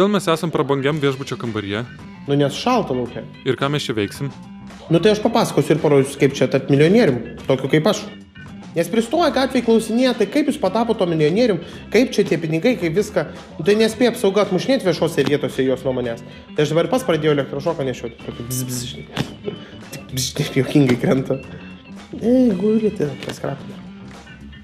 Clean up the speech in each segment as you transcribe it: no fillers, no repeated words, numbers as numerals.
kodėl mes esam prabangiam viešbučio kambaryje? Nu, nes šalta laukia. Ir ką mes čia veiksim? Nu, tai aš papasakosiu ir parodysiu, kaip čia tapti milijonierium, tokiu kaip aš. Nes pristoja gatvėje klausinėja, tai kaip jūs patapo to milijonierium, kaip čia tie pinigai, kaip viską. Nu, tai nespėja apsauga atmušinėti viešose vietose jos nuo manęs. Tai aš dabar pas pradėjau elektrošoką nešioti. Tokį bzz, jokingai krenta. Gulite, paskrapti.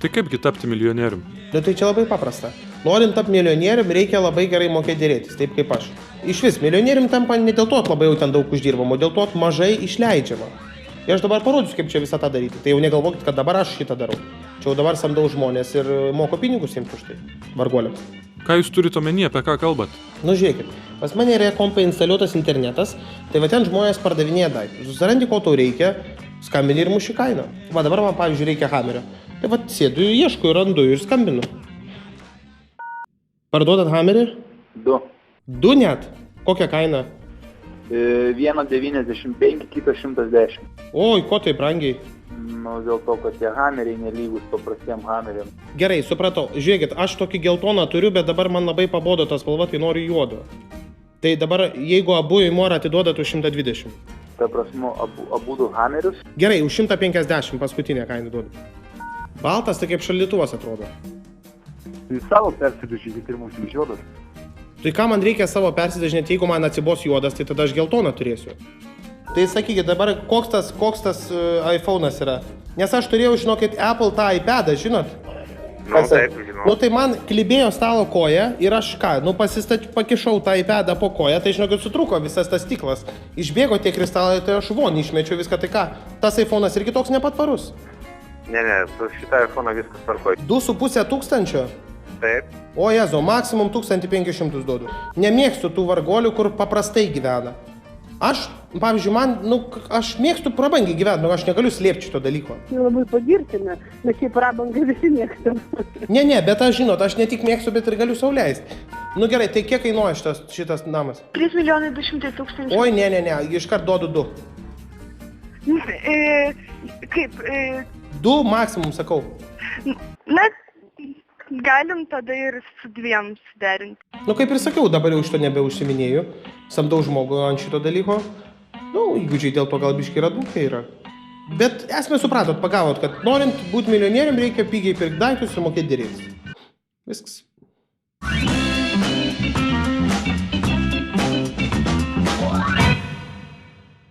Tai kaipgi tapti milijonierium? Nu, tai čia labai paprasta. Norint tapti milijonierium, reikia labai gerai mokėti dėrėtis, taip kaip aš. Iš vis, milijonierium tampa ne dėl to, labai jau ten daug uždirbama, o dėl to mažai išleidžiama. Ir aš dabar parodysiu, kaip čia visą tą daryti. Tai jau negalvokit, kad dabar aš šitą darau. Čia jau dabar samdau žmonės ir moku pinigus jiems už tai, varguoliams. Ką jūs turite omenyje, apie ką kalbat? Nu, žiūrėkit, pas mane yra kompai instaliuotas internetas, tai va ten žmonės pardavinėja daiktus. Susirandi, ko tau reikia, skambini ir muši kainą. Va dabar man, pavyzdžiui, reikia hamerio. Tai va sėdu, ieškau, randu ir skambinu. Parduodat hamerį? 2. 2 net? Kokią kainą? 1,95, kitas 110. Oi, ko tai brangiai? Nu, dėl to, kad tie hameriai nelygus paprastiem hameriam. Gerai, supratau. Žiūrėkit, aš tokį geltoną turiu, bet dabar man labai pabodo tas spalva, tai noriu juodo. Tai dabar, jeigu abu į morą atiduodat už 120. Ta prasme, abudu hamerius. Gerai, už 150 paskutinę kainą duodu. Baltas, tai kaip šaldytuvas atrodo. Tai savo persidažykit ir mūsų juodas. Tai ką man reikia savo persidažinėti, jeigu man atsibos juodas, tai tada aš geltoną turėsiu. Tai sakykit, dabar koks tas iPhone'as yra? Nes aš turėjau, žinokit, Apple tą iPadą, žinot? Nu, taip, žinau. Nu, tai man klibėjo stalo koja ir aš ką, pakišau tą iPadą po koją, tai žinokit, sutruko visas tas stiklas. Išbėgo tie kristalai, tai aš von išmečiau viską, tai ką, tas iPhone'as irgi toks nepatvarus. Ne, su šitą iPhone'ą viskas tvarkoj. 2,5 tūkstančio? Taip. O Jezu, maksimum 1500 duodu. Nemėgstu tų vargolių, kur paprastai gyvena. Aš, pavyzdžiui, aš mėgstu prabangiai gyventi, aš negaliu slėpti šito dalyko. Labai pagirtina, mes šiaip prabangą visi mėgstam. Ne, bet aš žinot, aš ne tik mėgstu, bet ir galiu sau leisti. Nu gerai, tai kiek kainuoja šitas namas? 3,2 milijonai. Oi, ne, iškart duodu 2. Kaip? 2 maksimum, sakau. Na, galim tada ir su 2 suderinti. Nu kaip ir sakiau, dabar jau šito nebeužsiminėju. Samdau žmogų ant šito dalyko. Nu, įgūdžiai dėl to gal biškai yra dūkai yra. Bet esmę supratot, pagavot, kad norint būti milijonierium reikia pigiai pirkti daiktus ir mokėti dėrėtis. Viskas.